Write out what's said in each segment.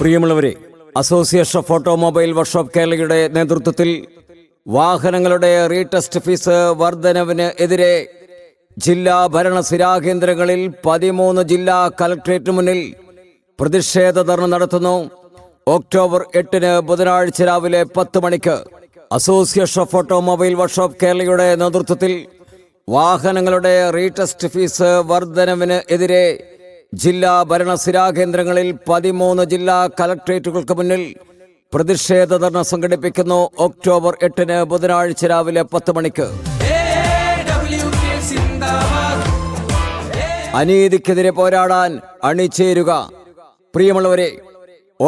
പ്രിയമുള്ളവരെ, association of automobile workshop കേരളയുടെ നേതൃത്വത്തിൽ വാഹനങ്ങളുടെ റീടെസ്റ്റ് ഫീസ് വർധനവിന് എതിരെ ജില്ലാ ഭരണ സ്ഥിരാകേന്ദ്രങ്ങളിൽ 13 ജില്ലാ കളക്ടറേറ്റിന് മുന്നിൽ പ്രതിഷേധ ധർണ നടത്തുന്നു. ഒക്ടോബർ 8 ബുധനാഴ്ച രാവിലെ 10 മണിക്ക് അസോസിയേഷൻ ഓഫ് ഓട്ടോമൊബൈൽ വർക്ക്ഷോപ്പ് കേരളയുടെ നേതൃത്വത്തിൽ വാഹനങ്ങളുടെ റീടെസ്റ്റ് ഫീസ് വർധനവിന് എതിരെ ജില്ലാ ഭരണ സ്ഥിരാകേന്ദ്രങ്ങളിൽ 13 ജില്ലാ കളക്ടറേറ്റുകൾക്ക് മുന്നിൽ പ്രതിഷേധ ധർണ സംഘടിപ്പിക്കുന്നു. ഒക്ടോബർ 8 ബുധനാഴ്ച രാവിലെ 10 മണിക്ക്. അനീതിക്കെതിരെ പോരാടാൻ അണിചേരുക. പ്രിയമുള്ളവരെ,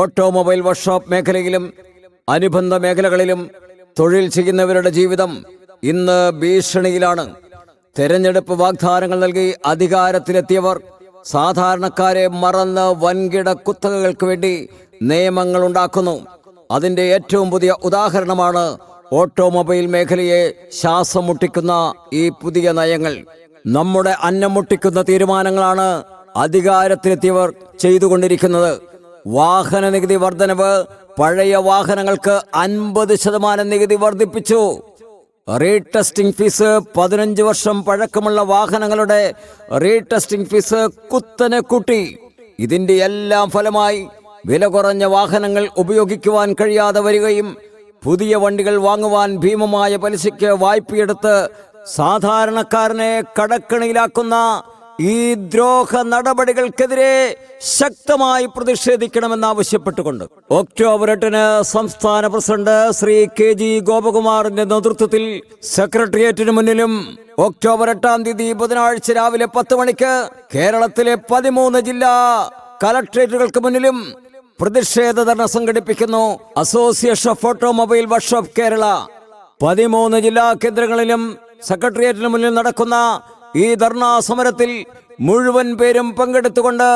ഓട്ടോമൊബൈൽ വർക്ക്ഷോപ്പ് മേഖലയിലും അനുബന്ധ മേഖലകളിലും തൊഴിൽ ചെയ്യുന്നവരുടെ ജീവിതം ഇന്ന് ഭീഷണിയിലാണ്. തെരഞ്ഞെടുപ്പ് വാഗ്ദാനങ്ങൾ നൽകി അധികാരത്തിലെത്തിയവർ സാധാരണക്കാരെ മറന്ന് വൻകിട കുത്തകകൾക്ക് വേണ്ടി നിയമങ്ങൾ ഉണ്ടാക്കുന്നു. അതിന്റെ ഏറ്റവും പുതിയ ഉദാഹരണമാണ് ഓട്ടോമൊബൈൽ മേഖലയെ ശ്വാസം മുട്ടിക്കുന്ന ഈ പുതിയ നയങ്ങൾ. നമ്മുടെ അന്നം മുട്ടിക്കുന്ന തീരുമാനങ്ങളാണ് അധികാരത്തിലെത്തിയവർ ചെയ്തുകൊണ്ടിരിക്കുന്നത്. വാഹന നികുതി വർധനവ്. പഴയ വാഹനങ്ങൾക്ക് 50% നികുതി വർദ്ധിപ്പിച്ചു. റീടെസ്റ്റിംഗ് ഫീസ് 15 വർഷം പഴക്കമുള്ള വാഹനങ്ങളുടെ റീടെസ്റ്റിംഗ് ഫീസ് കുത്തനെ കൂട്ടി. ഇതിന്റെ എല്ലാം ഫലമായി വില കുറഞ്ഞ വാഹനങ്ങൾ ഉപയോഗിക്കുവാൻ കഴിയാതെ വരികയും പുതിയ വണ്ടികൾ വാങ്ങുവാൻ ഭീമമായ പലിശയ്ക്ക് വായ്പയെടുത്ത് സാധാരണക്കാരനെ കടക്കണിയിലാക്കുന്ന ഈ ദ്രോഹ നടപടികൾക്കെതിരെ ശക്തമായി പ്രതിഷേധിക്കണമെന്നാവശ്യപ്പെട്ടുകൊണ്ട് ഒക്ടോബർ 8 സംസ്ഥാന പ്രസിഡന്റ് ശ്രീ KG ഗോപകുമാറിന്റെ നേതൃത്വത്തിൽ സെക്രട്ടേറിയറ്റിന് മുന്നിലും ഒക്ടോബർ 8 ബുധനാഴ്ച രാവിലെ 10 മണിക്ക് കേരളത്തിലെ 13 ജില്ലാ കളക്ടറേറ്റുകൾക്ക് മുന്നിലും പ്രതിഷേധ ധർണ സംഘടിപ്പിക്കുന്നു. Association of automobile workshop Kerala 13 ജില്ലാ കേന്ദ്രങ്ങളിലും സെക്രട്ടേറിയറ്റിന് മുന്നിൽ നടക്കുന്ന ഈ ധർണാ സമരത്തിൽ മുഴുവൻ പേരും പങ്കെടുത്തുകൊണ്ട്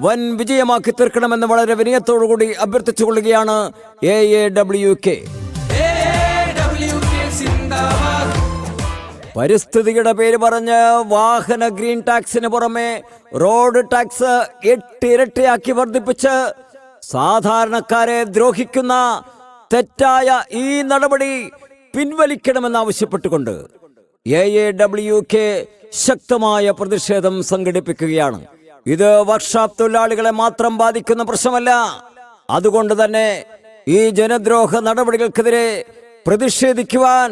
വൻ വിജയമാക്കി തീർക്കണമെന്ന് വളരെ വിനയത്തോടുകൂടി അഭ്യർത്ഥിച്ചുകൊള്ളുകയാണ് AAWK. പരിസ്ഥിതിയുടെ പേര് പറഞ്ഞ് വാഹന ഗ്രീൻ ടാക്സിന് പുറമെ റോഡ് ടാക്സ് 8 ഇരട്ടിയാക്കി വർദ്ധിപ്പിച്ച് സാധാരണക്കാരെ ദ്രോഹിക്കുന്ന തെറ്റായ ഈ നടപടി പിൻവലിക്കണമെന്നാവശ്യപ്പെട്ടുകൊണ്ട് AAWK ശക്തമായ പ്രതിഷേധം സംഘടിപ്പിക്കുകയാണ്. ഇത് വർക്ക്ഷോപ്പ് തൊഴിലാളികളെ മാത്രം ബാധിക്കുന്ന പ്രശ്നമല്ല. അതുകൊണ്ട് തന്നെ ഈ ജനദ്രോഹ നടപടികൾക്കെതിരെ പ്രതിഷേധിക്കുവാൻ